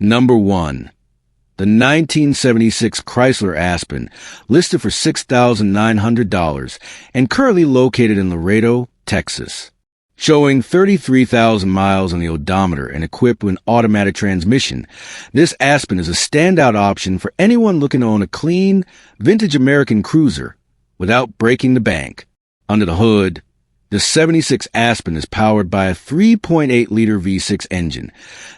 Number 1. The 1976 Chrysler Aspen, listed for $6,900 and currently located in Laredo, Texas. Showing 33,000 miles on the odometer and equipped with an automatic transmission, this Aspen is a standout option for anyone looking to own a clean, vintage American cruiser without breaking the bank. Under the hood, the 76 Aspen is powered by a 3.8-liter V6 engine,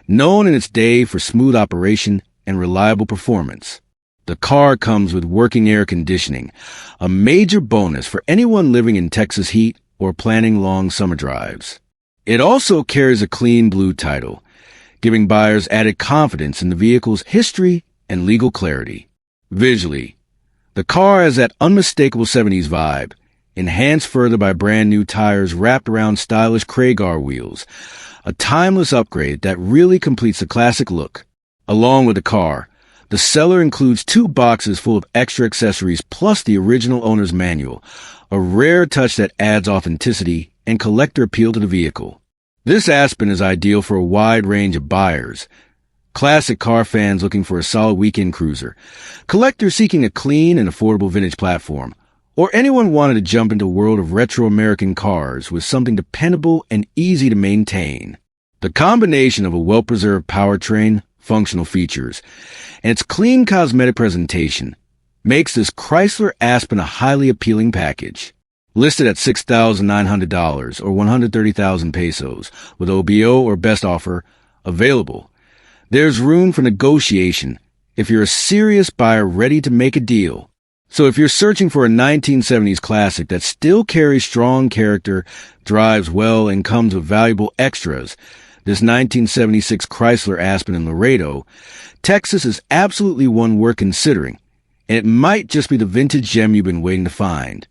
known in its day for smooth operation and reliable performance. The car comes with working air conditioning, a major bonus for anyone living in Texas heat or planning long summer drives. It also carries a clean blue title, giving buyers added confidence in the vehicle's history and legal clarity. Visually, the car has that unmistakable 70s vibe, enhanced further by brand new tires wrapped around stylish Chrysler wheels, a timeless upgrade that really completes the classic look. Along with the car, the seller includes 2 boxes full of extra accessories plus the original owner's manual, a rare touch that adds authenticity and collector appeal to the vehicle. This Aspen is ideal for a wide range of buyers. Classic car fans looking for a solid weekend cruiser, collectors seeking a clean and affordable vintage platform, or anyone wanting to jump into a world of retro American cars with something dependable and easy to maintain. The combination of a well-preserved powertrain, functional features, and its clean cosmetic presentation makes this Chrysler Aspen a highly appealing package. Listed at $6,900 or 130,000 pesos with OBO or best offer available. There's room for negotiation if you're a serious buyer ready to make a deal. So if you're searching for a 1970s classic that still carries strong character, drives well, and comes with valuable extras, this 1976 Chrysler Aspen in Laredo, Texas is absolutely one worth considering, and it might just be the vintage gem you've been waiting to find.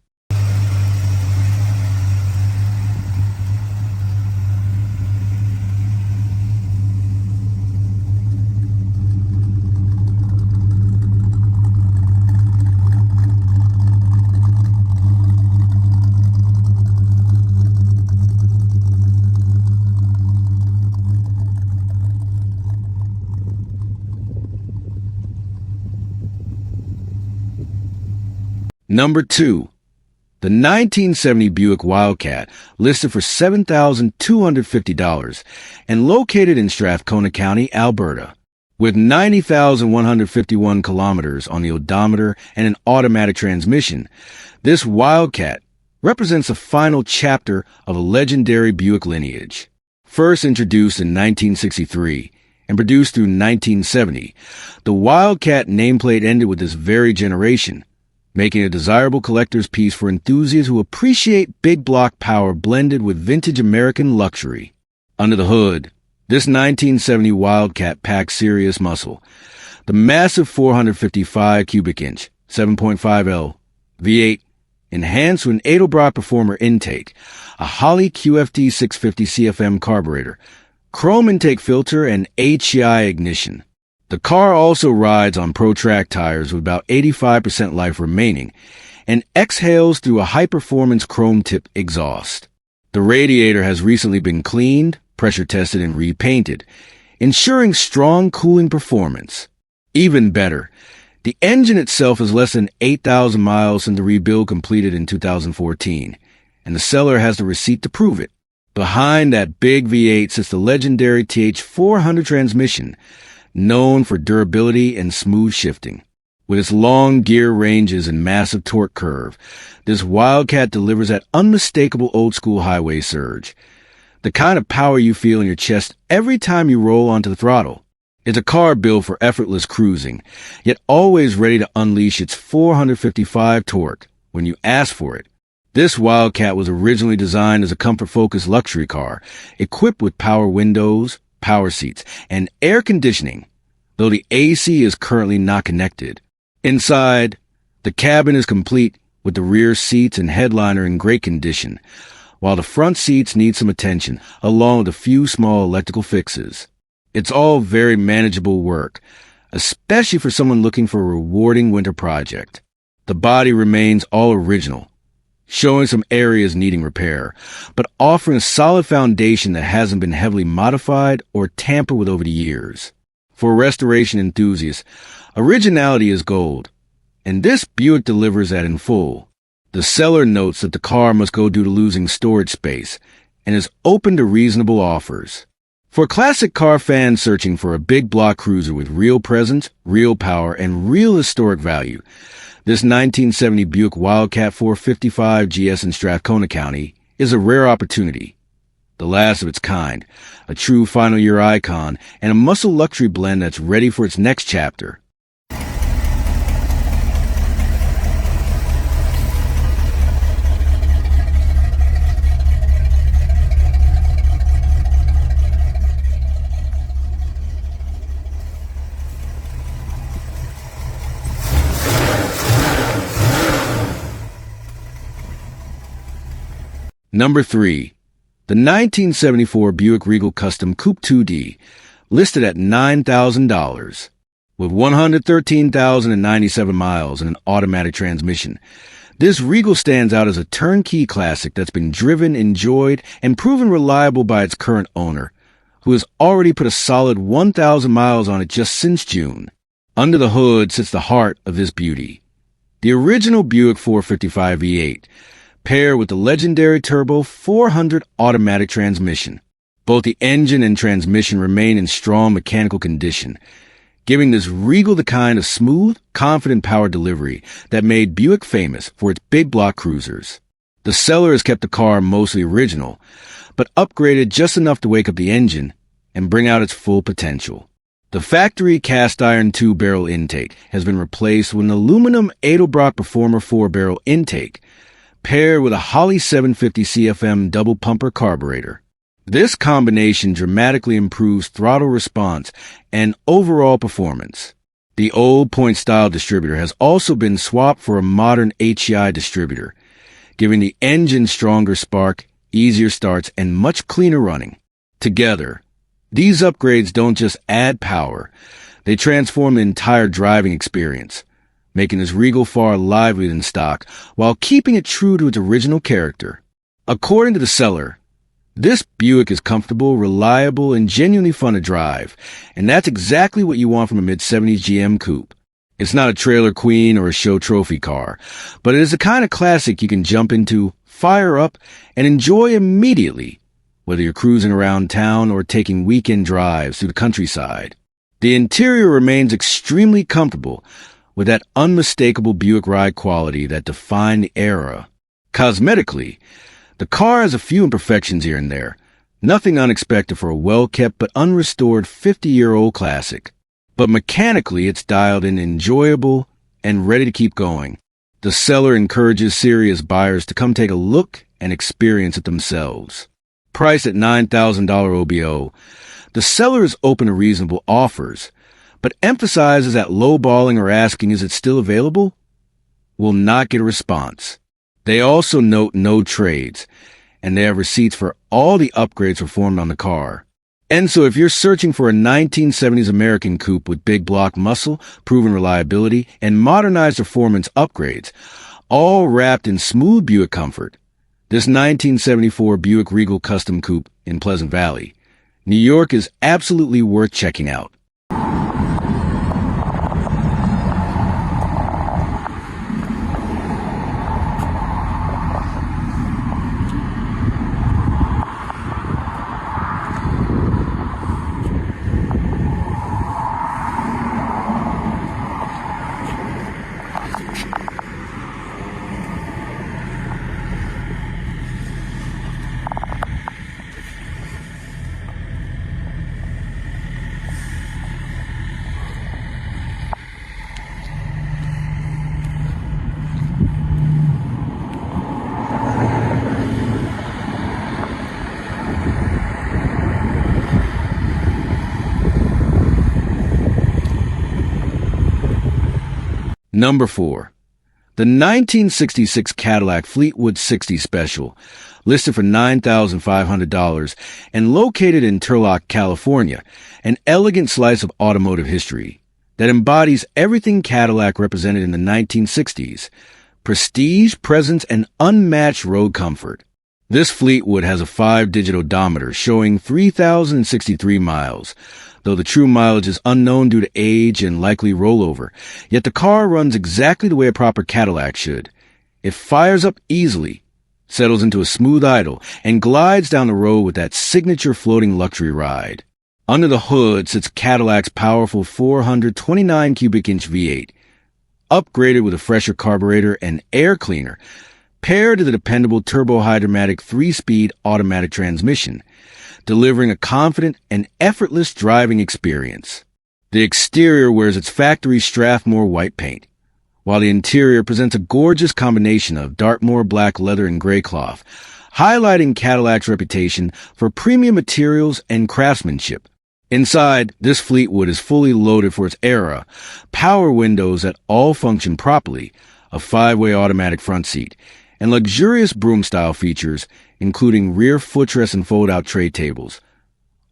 Number 2. The 1970 Buick Wildcat, listed for $7,250 and located in Strathcona County, Alberta. With 90,151 kilometers on the odometer and an automatic transmission, this Wildcat represents the final chapter of a legendary Buick lineage. First introduced in 1963 and produced through 1970, the Wildcat nameplate ended with this very generation, making a desirable collector's piece for enthusiasts who appreciate big block power blended with vintage American luxury. Under the hood, this 1970 Wildcat packs serious muscle. The massive 455 cubic inch, 7.5L, V8, enhanced with an Edelbrock Performer intake, a Holley QFT 650 CFM carburetor, chrome intake filter, and HEI ignition. The car also rides on ProTrack tires with about 85% life remaining and exhales through a high-performance chrome-tip exhaust. The radiator has recently been cleaned, pressure-tested, and repainted, ensuring strong cooling performance. Even better, the engine itself is less than 8,000 miles since the rebuild completed in 2014, and the seller has the receipt to prove it. Behind that big V8 sits the legendary TH400 transmission, known for durability and smooth shifting. With its long gear ranges and massive torque curve, this Wildcat delivers that unmistakable old-school highway surge, the kind of power you feel in your chest every time you roll onto the throttle. It's a car built for effortless cruising, yet always ready to unleash its 455 torque when you ask for it. This Wildcat was originally designed as a comfort-focused luxury car, equipped with power windows, power seats, and air conditioning, though the AC is currently not connected. Inside, the cabin is complete with the rear seats and headliner in great condition, while the front seats need some attention, along with a few small electrical fixes. It's all very manageable work, especially for someone looking for a rewarding winter project. The body remains all original, showing some areas needing repair, but offering a solid foundation that hasn't been heavily modified or tampered with over the years. For restoration enthusiasts, originality is gold, and this Buick delivers that in full. The seller notes that the car must go due to losing storage space and is open to reasonable offers. For classic car fans searching for a big block cruiser with real presence, real power, and real historic value, this 1970 Buick Wildcat 455 GS in Strathcona County is a rare opportunity. The last of its kind, a true final year icon, and a muscle luxury blend that's ready for its next chapter. Number 3. The 1974 Buick Regal Custom Coupe 2D, listed at $9,000. With 113,097 miles and an automatic transmission, this Regal stands out as a turnkey classic that's been driven, enjoyed, and proven reliable by its current owner, who has already put a solid 1,000 miles on it just since June. Under the hood sits the heart of this beauty. The original Buick 455 V8, paired with the legendary turbo 400 automatic transmission. Both the engine and transmission remain in strong mechanical condition, giving this Regal the kind of smooth, confident power delivery that made Buick famous for its big block cruisers. The seller has kept the car mostly original, but upgraded just enough to wake up the engine and bring out its full potential. The factory cast iron 2-barrel intake has been replaced with an aluminum Edelbrock Performer 4-barrel intake, paired with a Holley 750 CFM double pumper carburetor. This combination dramatically improves throttle response and overall performance. The old point-style distributor has also been swapped for a modern HEI distributor, giving the engine stronger spark, easier starts, and much cleaner running. Together, these upgrades don't just add power, they transform the entire driving experience, making this Regal far livelier than stock, while keeping it true to its original character. According to the seller, this Buick is comfortable, reliable, and genuinely fun to drive, and that's exactly what you want from a mid-70s GM coupe. It's not a trailer queen or a show trophy car, but it is the kind of classic you can jump into, fire up, and enjoy immediately, whether you're cruising around town or taking weekend drives through the countryside. The interior remains extremely comfortable, with that unmistakable Buick ride quality that defined the era. Cosmetically, the car has a few imperfections here and there, nothing unexpected for a well-kept but unrestored 50-year-old classic. But mechanically, it's dialed in, enjoyable, and ready to keep going. The seller encourages serious buyers to come take a look and experience it themselves. Priced at $9,000 OBO, the seller is open to reasonable offers, but emphasizes that lowballing or asking "is it still available?" will not get a response. They also note no trades, and they have receipts for all the upgrades performed on the car. And so if you're searching for a 1970s American coupe with big block muscle, proven reliability, and modernized performance upgrades, all wrapped in smooth Buick comfort, this 1974 Buick Regal Custom Coupe in Pleasant Valley, New York is absolutely worth checking out. Number 4. The 1966 Cadillac Fleetwood 60 Special, listed for $9,500 and located in Turlock, California, an elegant slice of automotive history that embodies everything Cadillac represented in the 1960s: prestige, presence, and unmatched road comfort. This Fleetwood has a 5-digit odometer showing 3,063 miles, though the true mileage is unknown due to age and likely rollover. Yet the car runs exactly the way a proper Cadillac should. It fires up easily, settles into a smooth idle, and glides down the road with that signature floating luxury ride. Under the hood sits Cadillac's powerful 429 cubic inch V8, upgraded with a fresher carburetor and air cleaner, paired to the dependable turbo-hydromatic 3-speed automatic transmission, delivering a confident and effortless driving experience. The exterior wears its factory Strathmore white paint, while the interior presents a gorgeous combination of Dartmoor black leather and gray cloth, highlighting Cadillac's reputation for premium materials and craftsmanship. Inside, this Fleetwood is fully loaded for its era, power windows that all function properly, a 5-way automatic front seat, and luxurious broom-style features, including rear footrest and fold-out tray tables,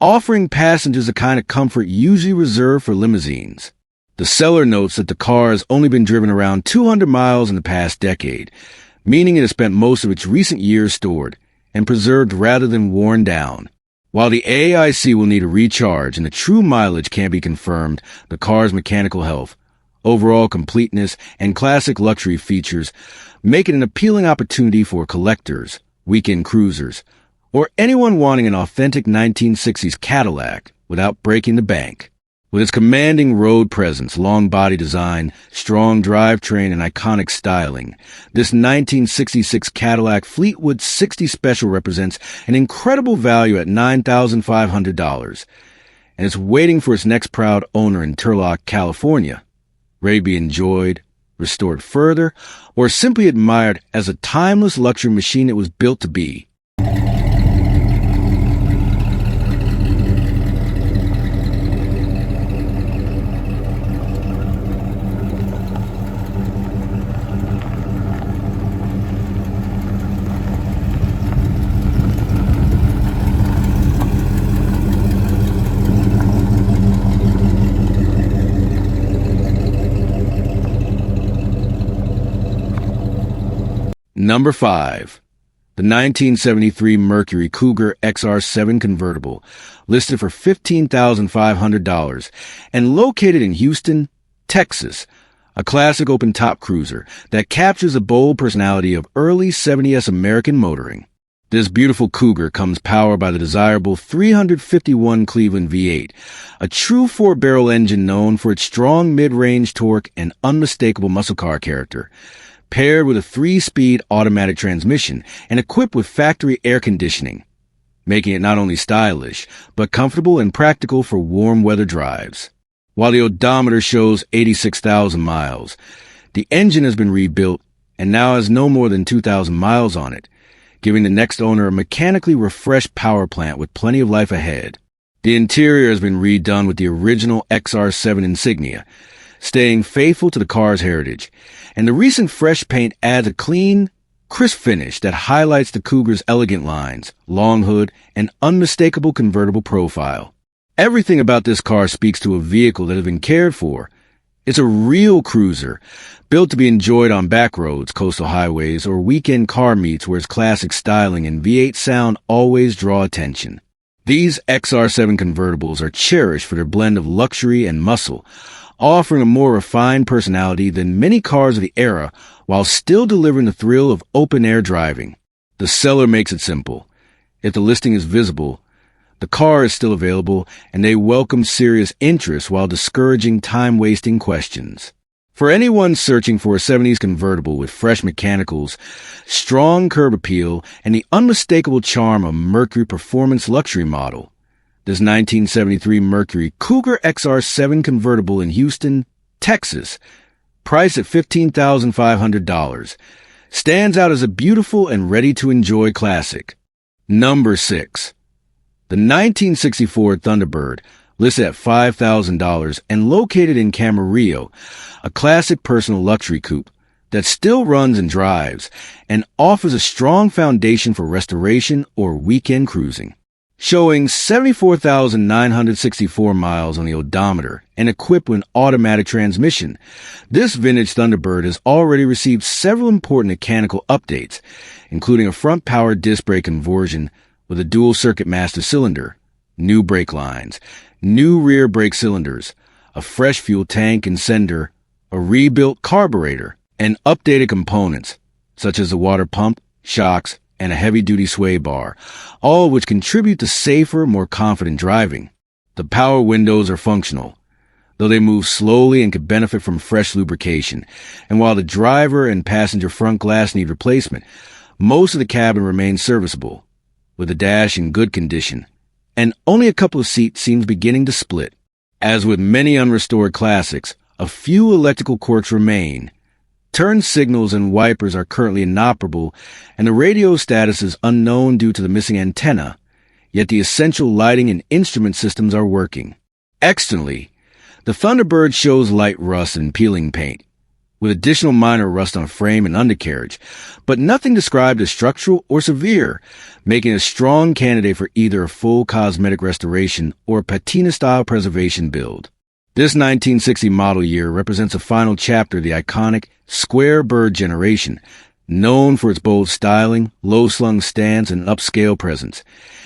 offering passengers a kind of comfort usually reserved for limousines. The seller notes that the car has only been driven around 200 miles in the past decade, meaning it has spent most of its recent years stored and preserved rather than worn down. While the AIC will need a recharge and the true mileage can't be confirmed, the car's mechanical health, overall completeness, and classic luxury features make it an appealing opportunity for collectors, weekend cruisers, or anyone wanting an authentic 1960s Cadillac without breaking the bank. With its commanding road presence, long body design, strong drivetrain, and iconic styling, this 1966 Cadillac Fleetwood 60 Special represents an incredible value at $9,500, and it's waiting for its next proud owner in Turlock, California, ready to be enjoyed, restored further, or simply admired as a timeless luxury machine it was built to be. Number 5. The 1973 Mercury Cougar XR7 convertible, listed for $15,500 and located in Houston, Texas, a classic open-top cruiser that captures the bold personality of early 70s American motoring. This beautiful Cougar comes powered by the desirable 351 Cleveland V8, a true 4-barrel engine known for its strong mid-range torque and unmistakable muscle car character, paired with a 3-speed automatic transmission and equipped with factory air conditioning, making it not only stylish, but comfortable and practical for warm weather drives. While the odometer shows 86,000 miles, the engine has been rebuilt and now has no more than 2,000 miles on it, giving the next owner a mechanically refreshed power plant with plenty of life ahead. The interior has been redone with the original XR7 insignia, staying faithful to the car's heritage, and the recent fresh paint adds a clean, crisp finish that highlights the Cougar's elegant lines, long hood, and unmistakable convertible profile. Everything about this car speaks to a vehicle that has been cared for. It's a real cruiser, built to be enjoyed on back roads, coastal highways, or weekend car meets where its classic styling and V8 sound always draw attention. These XR7 convertibles are cherished for their blend of luxury and muscle, offering a more refined personality than many cars of the era while still delivering the thrill of open-air driving. The seller makes it simple. If the listing is visible, the car is still available, and they welcome serious interest while discouraging time-wasting questions. For anyone searching for a 70s convertible with fresh mechanicals, strong curb appeal, and the unmistakable charm of Mercury Performance Luxury model, this 1973 Mercury Cougar XR7 convertible in Houston, Texas, priced at $15,500, stands out as a beautiful and ready-to-enjoy classic. Number 6. The 1964 Thunderbird, listed at $5,000 and located in Camarillo, a classic personal luxury coupe that still runs and drives and offers a strong foundation for restoration or weekend cruising. Showing 74,964 miles on the odometer and equipped with an automatic transmission. This vintage Thunderbird has already received several important mechanical updates, including a front power disc brake conversion with a dual circuit master cylinder, new brake lines, new rear brake cylinders, a fresh fuel tank and sender, a rebuilt carburetor, and updated components such as a water pump, shocks, and a heavy-duty sway bar, all of which contribute to safer, more confident driving. The power windows are functional, though they move slowly and could benefit from fresh lubrication. And while the driver and passenger front glass need replacement, most of the cabin remains serviceable, with the dash in good condition, and only a couple of seats seems beginning to split. As with many unrestored classics, a few electrical quirks remain. Turn signals and wipers are currently inoperable, and the radio status is unknown due to the missing antenna, yet the essential lighting and instrument systems are working. Externally, the Thunderbird shows light rust and peeling paint, with additional minor rust on frame and undercarriage, but nothing described as structural or severe, making it a strong candidate for either a full cosmetic restoration or a patina-style preservation build. This 1960 model year represents a final chapter of the iconic square bird generation, known for its bold styling, low-slung stance, and upscale presence,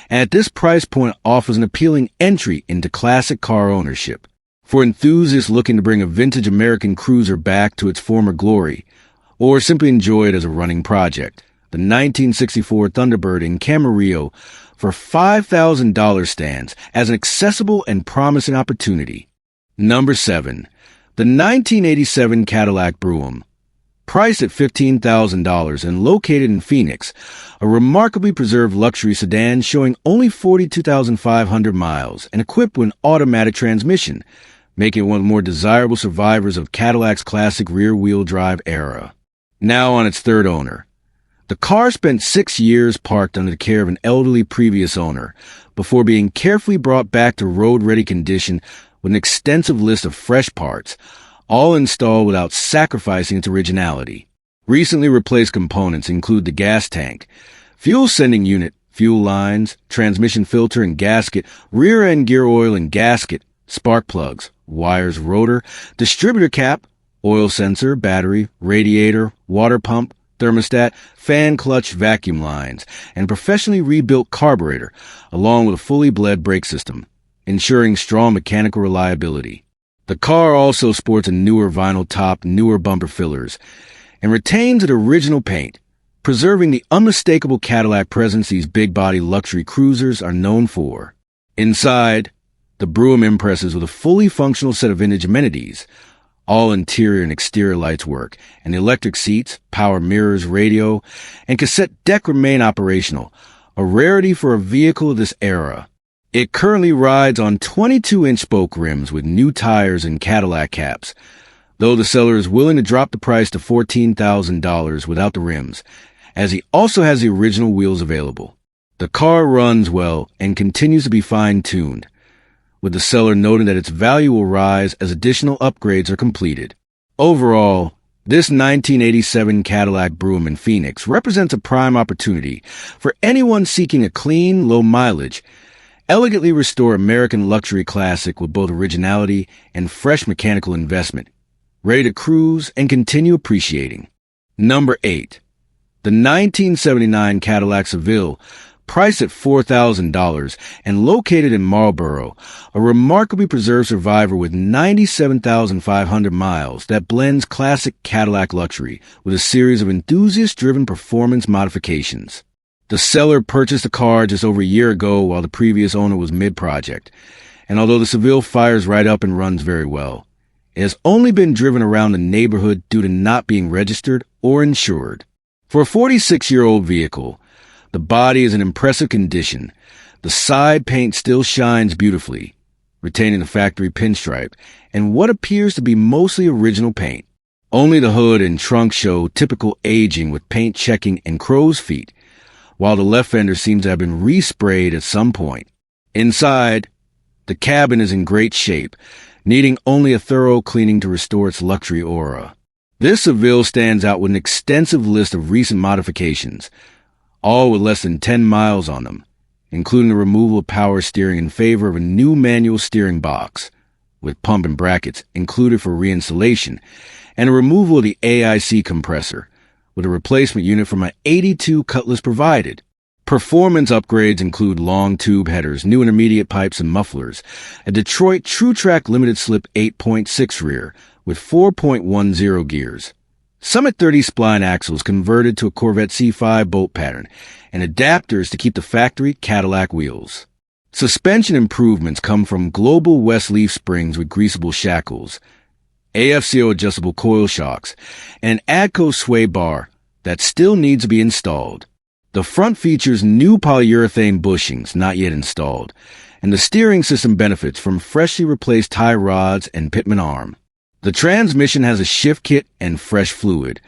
and at this price point offers an appealing entry into classic car ownership. For enthusiasts looking to bring a vintage American cruiser back to its former glory, or simply enjoy it as a running project, the 1964 Thunderbird in Camarillo for $5,000 stands as an accessible and promising opportunity. Number 7. The 1987 Cadillac Brougham. Priced at $15,000 and located in Phoenix, a remarkably preserved luxury sedan showing only 42,500 miles and equipped with an automatic transmission, making it one of the more desirable survivors of Cadillac's classic rear-wheel drive era. Now on its third owner. The car spent 6 years parked under the care of an elderly previous owner before being carefully brought back to road-ready condition with an extensive list of fresh parts, all installed without sacrificing its originality. Recently replaced components include the gas tank, fuel sending unit, fuel lines, transmission filter and gasket, rear-end gear oil and gasket, spark plugs, wires, rotor, distributor cap, oil sensor, battery, radiator, water pump, thermostat, fan clutch vacuum lines, and professionally rebuilt carburetor, along with a fully bled brake system, ensuring strong mechanical reliability. The car also sports a newer vinyl top, newer bumper fillers, and retains its original paint, preserving the unmistakable Cadillac presence these big-body luxury cruisers are known for. Inside, the Brougham impresses with a fully functional set of vintage amenities. All interior and exterior lights work, and the electric seats, power mirrors, radio, and cassette deck remain operational, a rarity for a vehicle of this era. It currently rides on 22-inch spoke rims with new tires and Cadillac caps, though the seller is willing to drop the price to $14,000 without the rims, as he also has the original wheels available. The car runs well and continues to be fine-tuned, with the seller noting that its value will rise as additional upgrades are completed. Overall, this 1987 Cadillac Brougham in Phoenix represents a prime opportunity for anyone seeking a clean, low-mileage, elegantly restored American luxury classic with both originality and fresh mechanical investment, ready to cruise and continue appreciating. Number 8. The 1979 Cadillac Seville, priced at $4,000 and located in Marlboro, a remarkably preserved survivor with 97,500 miles that blends classic Cadillac luxury with a series of enthusiast-driven performance modifications. The seller purchased the car just over a year ago while the previous owner was mid-project, and although the Seville fires right up and runs very well, it has only been driven around the neighborhood due to not being registered or insured. For a 46-year-old vehicle, the body is in impressive condition. The side paint still shines beautifully, retaining the factory pinstripe and what appears to be mostly original paint. Only the hood and trunk show typical aging with paint checking and crow's feet, while the left fender seems to have been resprayed at some point. Inside, the cabin is in great shape, needing only a thorough cleaning to restore its luxury aura. This Seville stands out with an extensive list of recent modifications, all with less than 10 miles on them, including the removal of power steering in favor of a new manual steering box, with pump and brackets included for reinstallation, and a removal of the AIC compressor, with a replacement unit from an 82 Cutlass provided. Performance upgrades include long tube headers, new intermediate pipes and mufflers, a Detroit TrueTrack limited slip 8.6 rear with 4.10 gears, Summit 30 spline axles converted to a Corvette C5 bolt pattern, and adapters to keep the factory Cadillac wheels. Suspension improvements come from Global West leaf springs with greasable shackles, AFCO adjustable coil shocks, and an AGCO sway bar that still needs to be installed. The front features new polyurethane bushings not yet installed, and the steering system benefits from freshly replaced tie rods and pitman arm. The transmission has a shift kit and fresh fluid,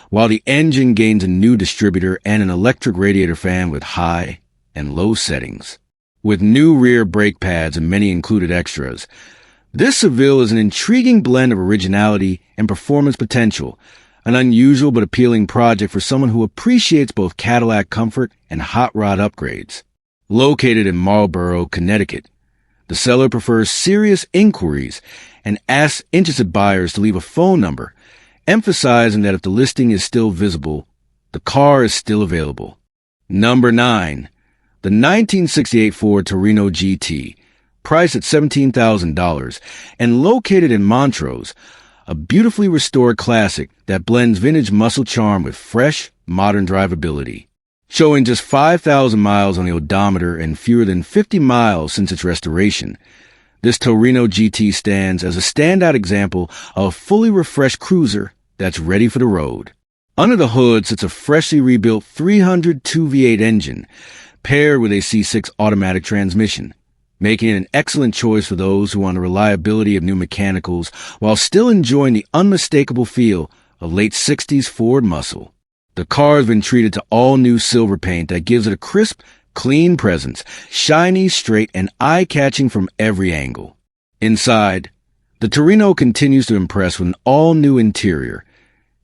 while the engine gains a new distributor and an electric radiator fan with high and low settings. With new rear brake pads and many included extras, this Seville is an intriguing blend of originality and performance potential, an unusual but appealing project for someone who appreciates both Cadillac comfort and hot rod upgrades. Located in Marlborough, Connecticut, the seller prefers serious inquiries and asks interested buyers to leave a phone number, emphasizing that if the listing is still visible, the car is still available. Number 9. The 1968 Ford Torino GT, priced at $17,000 and located in Montrose, a beautifully restored classic that blends vintage muscle charm with fresh, modern drivability. Showing just 5,000 miles on the odometer and fewer than 50 miles since its restoration, this Torino GT stands as a standout example of a fully refreshed cruiser that's ready for the road. Under the hood sits a freshly rebuilt 302 V8 engine, paired with a C6 automatic transmission, making it an excellent choice for those who want the reliability of new mechanicals while still enjoying the unmistakable feel of late 60s Ford muscle. The car has been treated to all-new silver paint that gives it a crisp, clean presence, shiny, straight, and eye-catching from every angle. Inside, the Torino continues to impress with an all-new interior,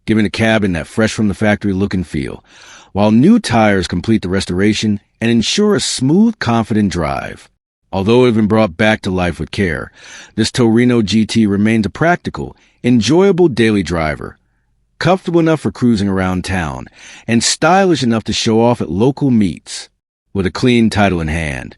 giving the cabin that fresh-from-the-factory look and feel, while new tires complete the restoration and ensure a smooth, confident drive. Although it has been brought back to life with care, this Torino GT remains a practical, enjoyable daily driver, comfortable enough for cruising around town, and stylish enough to show off at local meets. With a clean title in hand,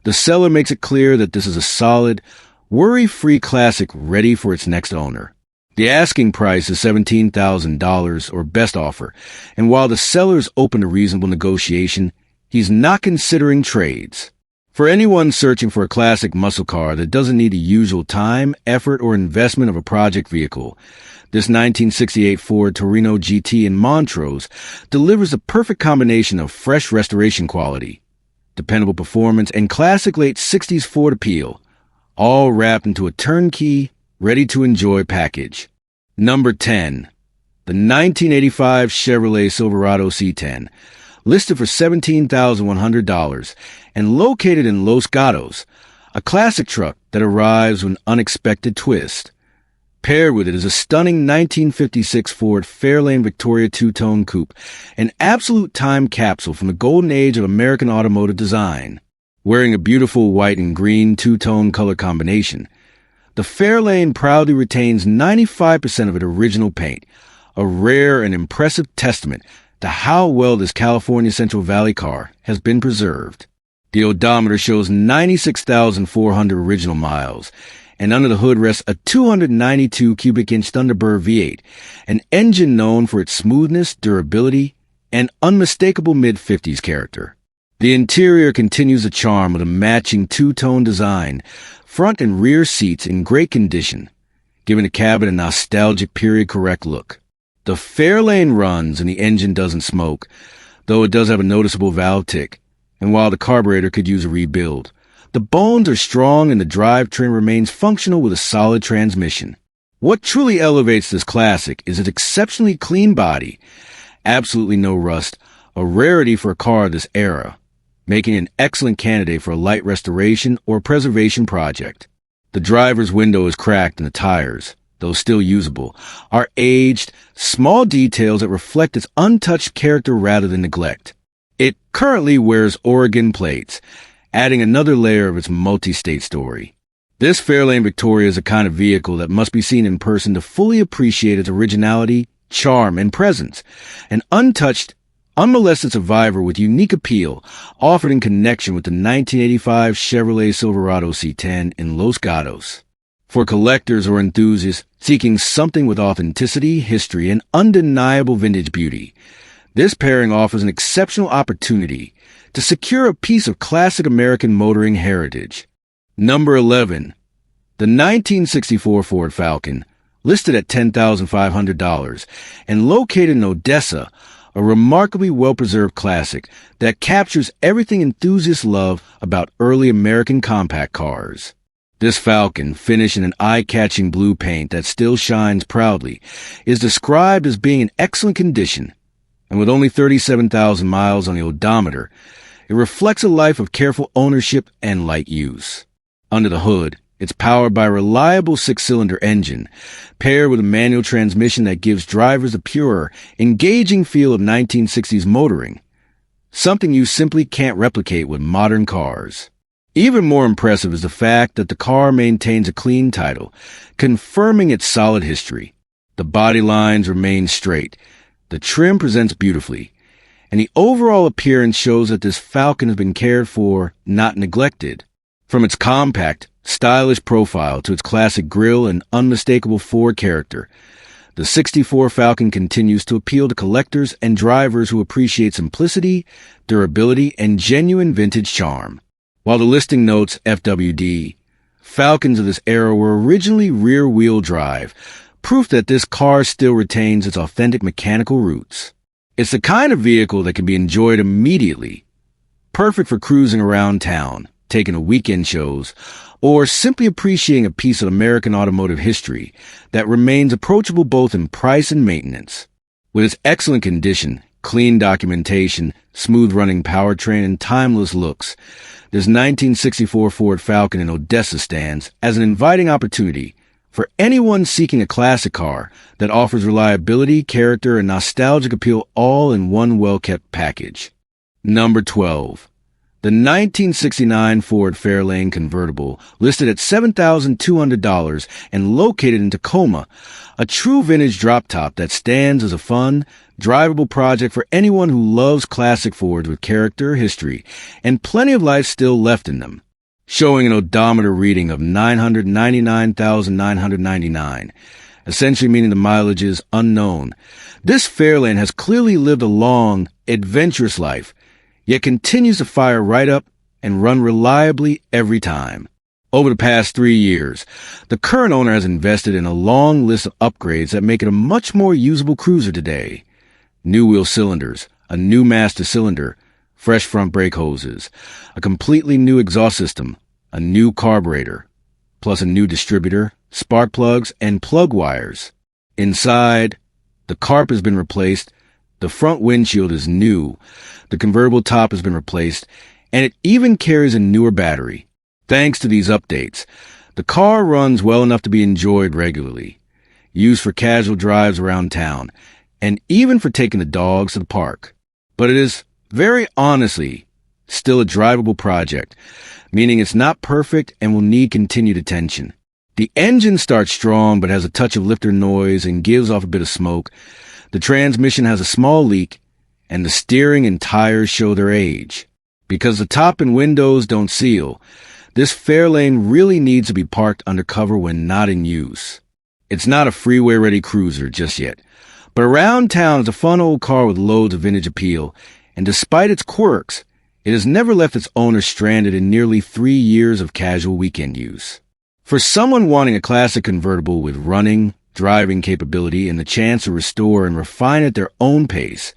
the seller makes it clear that this is a solid, worry-free classic ready for its next owner. The asking price is $17,000 or best offer, and while the seller is open to reasonable negotiation, he's not considering trades. For anyone searching for a classic muscle car that doesn't need the usual time, effort, or investment of a project vehicle, this 1968 Ford Torino GT in Montrose delivers the perfect combination of fresh restoration quality, dependable performance, and classic late 60s Ford appeal, all wrapped into a turnkey, ready-to-enjoy package. Number 10. The 1985 Chevrolet Silverado C10, listed for $17,100 and located in Los Gatos, a classic truck that arrives with an unexpected twist. Paired with it is a stunning 1956 Ford Fairlane Victoria two-tone coupe, an absolute time capsule from the golden age of American automotive design. Wearing a beautiful white and green two-tone color combination, the Fairlane proudly retains 95% of its original paint, a rare and impressive testament to how well this California Central Valley car has been preserved. The odometer shows 96,400 original miles, and under the hood rests a 292 cubic inch Thunderbird V8, an engine known for its smoothness, durability, and unmistakable mid-50s character. The interior continues the charm with a matching two-tone design, front and rear seats in great condition, giving the cabin a nostalgic period-correct look. The Fairlane runs and the engine doesn't smoke, though it does have a noticeable valve tick, and while the carburetor could use a rebuild, the bones are strong and the drivetrain remains functional with a solid transmission. What truly elevates this classic is its exceptionally clean body, absolutely no rust, a rarity for a car of this era, making it an excellent candidate for a light restoration or preservation project. The driver's window is cracked and the tires, though still usable, are aged, small details that reflect its untouched character rather than neglect. It currently wears Oregon plates, adding another layer of its multi-state story. This Fairlane Victoria is a kind of vehicle that must be seen in person to fully appreciate its originality, charm, and presence. An untouched, unmolested survivor with unique appeal, offered in connection with the 1985 Chevrolet Silverado C10 in Los Gatos. For collectors or enthusiasts seeking something with authenticity, history, and undeniable vintage beauty, this pairing offers an exceptional opportunity to secure a piece of classic American motoring heritage. Number 11. The 1964 Ford Falcon, listed at $10,500 and located in Odessa, a remarkably well-preserved classic that captures everything enthusiasts love about early American compact cars. This Falcon, finished in an eye-catching blue paint that still shines proudly, is described as being in excellent condition, and with only 37,000 miles on the odometer, it reflects a life of careful ownership and light use. Under the hood, it's powered by a reliable six-cylinder engine, paired with a manual transmission that gives drivers a pure, engaging feel of 1960s motoring, something you simply can't replicate with modern cars. Even more impressive is the fact that the car maintains a clean title, confirming its solid history. The body lines remain straight, the trim presents beautifully, and the overall appearance shows that this Falcon has been cared for, not neglected. From its compact, stylish profile to its classic grille and unmistakable Ford character, the 64 Falcon continues to appeal to collectors and drivers who appreciate simplicity, durability, and genuine vintage charm. While the listing notes FWD, Falcons of this era were originally rear-wheel drive, proof that this car still retains its authentic mechanical roots. It's the kind of vehicle that can be enjoyed immediately, perfect for cruising around town, taking to weekend shows, or simply appreciating a piece of American automotive history that remains approachable both in price and maintenance. With its excellent condition, clean documentation, smooth-running powertrain, and timeless looks, this 1964 Ford Falcon in Odessa stands as an inviting opportunity for anyone seeking a classic car that offers reliability, character, and nostalgic appeal all in one well-kept package. Number 12. The 1969 Ford Fairlane convertible, listed at $7,200 and located in Tacoma, a true vintage drop-top that stands as a fun, drivable project for anyone who loves classic Fords with character, history, and plenty of life still left in them. Showing an odometer reading of 999,999, essentially meaning the mileage is unknown, this Fairlane has clearly lived a long, adventurous life, yet continues to fire right up and run reliably every time. Over the past 3 years, the current owner has invested in a long list of upgrades that make it a much more usable cruiser today. New wheel cylinders, a new master cylinder, fresh front brake hoses, a completely new exhaust system, a new carburetor, plus a new distributor, spark plugs, and plug wires. Inside, the carpet has been replaced, the front windshield is new, the convertible top has been replaced, and it even carries a newer battery. Thanks to these updates, the car runs well enough to be enjoyed regularly, used for casual drives around town, and even for taking the dogs to the park. But it is, very honestly, still a drivable project, meaning it's not perfect and will need continued attention. The engine starts strong but has a touch of lifter noise and gives off a bit of smoke. The transmission has a small leak, and the steering and tires show their age. Because the top and windows don't seal, this Fairlane really needs to be parked undercover when not in use. It's not a freeway-ready cruiser just yet, but around town it's a fun old car with loads of vintage appeal, and despite its quirks, it has never left its owner stranded in nearly 3 years of casual weekend use. For someone wanting a classic convertible with running, driving capability, and the chance to restore and refine at their own pace,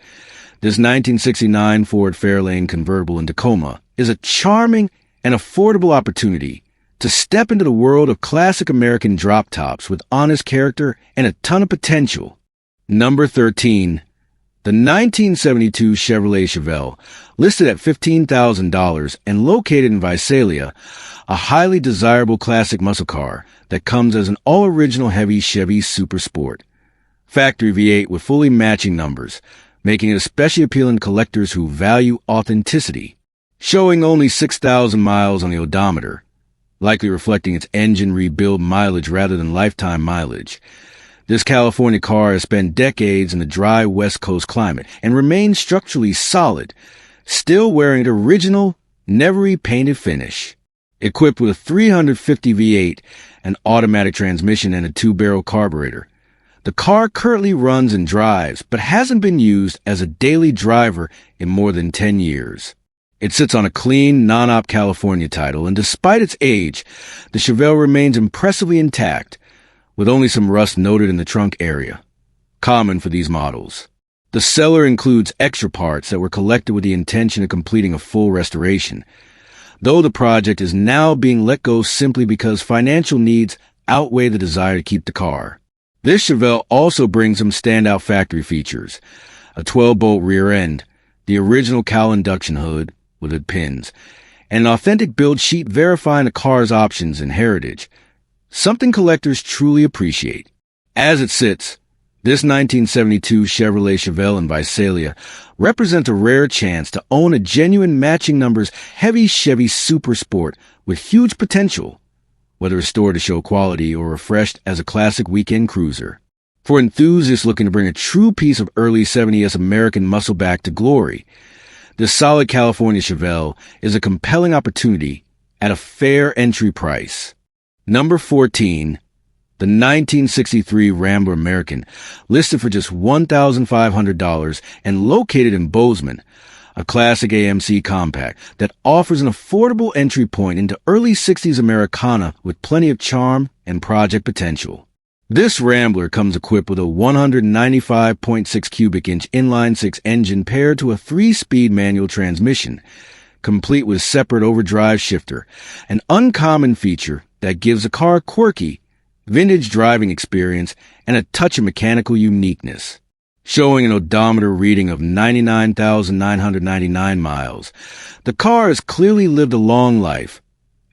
this 1969 Ford Fairlane convertible in Tacoma is a charming and affordable opportunity to step into the world of classic American drop-tops with honest character and a ton of potential. Number 13. The 1972 Chevrolet Chevelle, listed at $15,000 and located in Visalia, a highly desirable classic muscle car that comes as an all-original heavy Chevy Super Sport. Factory V8 with fully matching numbers, making it especially appealing to collectors who value authenticity. Showing only 6,000 miles on the odometer, likely reflecting its engine rebuild mileage rather than lifetime mileage. This California car has spent decades in the dry West Coast climate and remains structurally solid, still wearing its original, never-repainted finish. Equipped with a 350 V8, an automatic transmission, and a 2-barrel carburetor, the car currently runs and drives, but hasn't been used as a daily driver in more than 10 years. It sits on a clean, non-op California title, and despite its age, the Chevelle remains impressively intact, with only some rust noted in the trunk area, common for these models. The seller includes extra parts that were collected with the intention of completing a full restoration, though the project is now being let go simply because financial needs outweigh the desire to keep the car. This Chevelle also brings some standout factory features: a 12-bolt rear end, the original cowl induction hood with its pins, and an authentic build sheet verifying the car's options and heritage, something collectors truly appreciate. As it sits, this 1972 Chevrolet Chevelle in Visalia represents a rare chance to own a genuine matching numbers heavy Chevy Super Sport with huge potential, whether restored to show quality or refreshed as a classic weekend cruiser. For enthusiasts looking to bring a true piece of early 70s American muscle back to glory, this solid California Chevelle is a compelling opportunity at a fair entry price. Number 14, the 1963 Rambler American, listed for just $1,500 and located in Bozeman, a classic AMC compact that offers an affordable entry point into early 60s Americana with plenty of charm and project potential. This Rambler comes equipped with a 195.6 cubic inch inline-six engine paired to a 3-speed manual transmission, complete with separate overdrive shifter, an uncommon feature that gives the car quirky, vintage driving experience and a touch of mechanical uniqueness. Showing an odometer reading of 99,999 miles, the car has clearly lived a long life,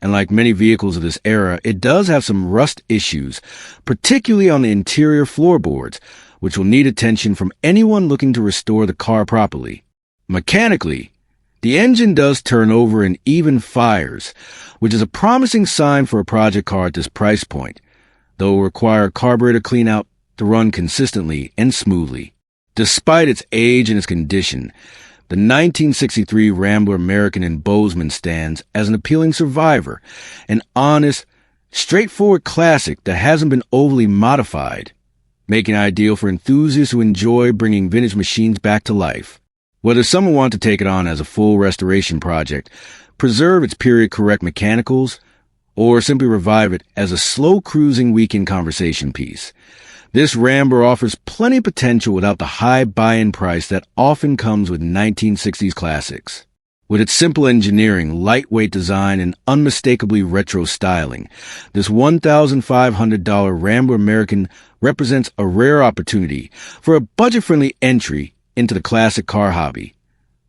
and like many vehicles of this era, it does have some rust issues, particularly on the interior floorboards, which will need attention from anyone looking to restore the car properly. Mechanically, the engine does turn over and even fires, which is a promising sign for a project car at this price point, though it will require a carburetor cleanout to run consistently and smoothly. Despite its age and its condition, the 1963 Rambler American in Bozeman stands as an appealing survivor, an honest, straightforward classic that hasn't been overly modified, making it ideal for enthusiasts who enjoy bringing vintage machines back to life. Whether someone wants to take it on as a full restoration project, preserve its period-correct mechanicals, or simply revive it as a slow-cruising weekend conversation piece, this Rambler offers plenty of potential without the high buy-in price that often comes with 1960s classics. With its simple engineering, lightweight design, and unmistakably retro styling, this $1,500 Rambler American represents a rare opportunity for a budget-friendly entry into the classic car hobby,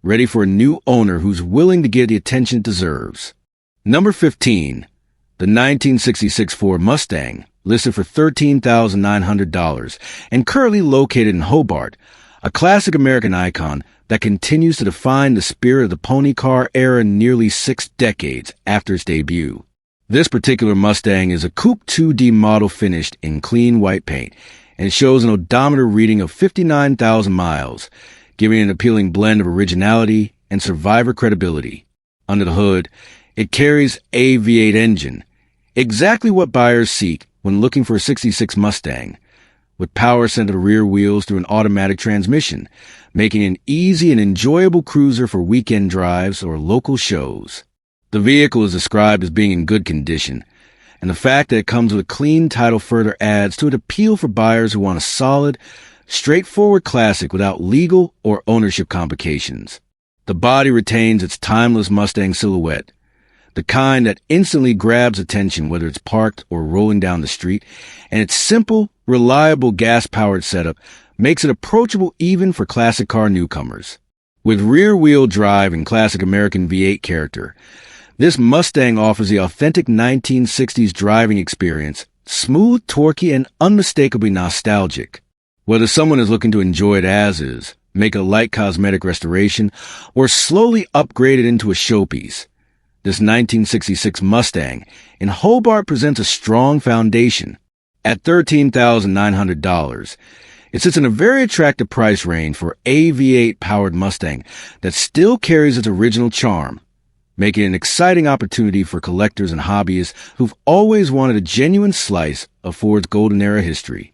ready for a new owner who's willing to give the attention it deserves. Number 15, the 1966 Ford Mustang, listed for $13,900 and currently located in Hobart, a classic American icon that continues to define the spirit of the pony car era nearly 6 decades after its debut. This particular Mustang is a Coupe 2D model finished in clean white paint and shows an odometer reading of 59,000 miles, giving an appealing blend of originality and survivor credibility. Under the hood, it carries a V8 engine, exactly what buyers seek when looking for a 66 Mustang, with power sent to the rear wheels through an automatic transmission, making it an easy and enjoyable cruiser for weekend drives or local shows. The vehicle is described as being in good condition, and the fact that it comes with a clean title further adds to its appeal for buyers who want a solid, straightforward classic without legal or ownership complications. The body retains its timeless Mustang silhouette, the kind that instantly grabs attention whether it's parked or rolling down the street, and its simple, reliable gas-powered setup makes it approachable even for classic car newcomers. With rear-wheel drive and classic American V8 character, this Mustang offers the authentic 1960s driving experience, smooth, torquey, and unmistakably nostalgic. Whether someone is looking to enjoy it as is, make a light cosmetic restoration, or slowly upgrade it into a showpiece, This 1966 Mustang in Hobart presents a strong foundation. At $13,900, it sits in a very attractive price range for a V8-powered Mustang that still carries its original charm, making it an exciting opportunity for collectors and hobbyists who've always wanted a genuine slice of Ford's golden era history.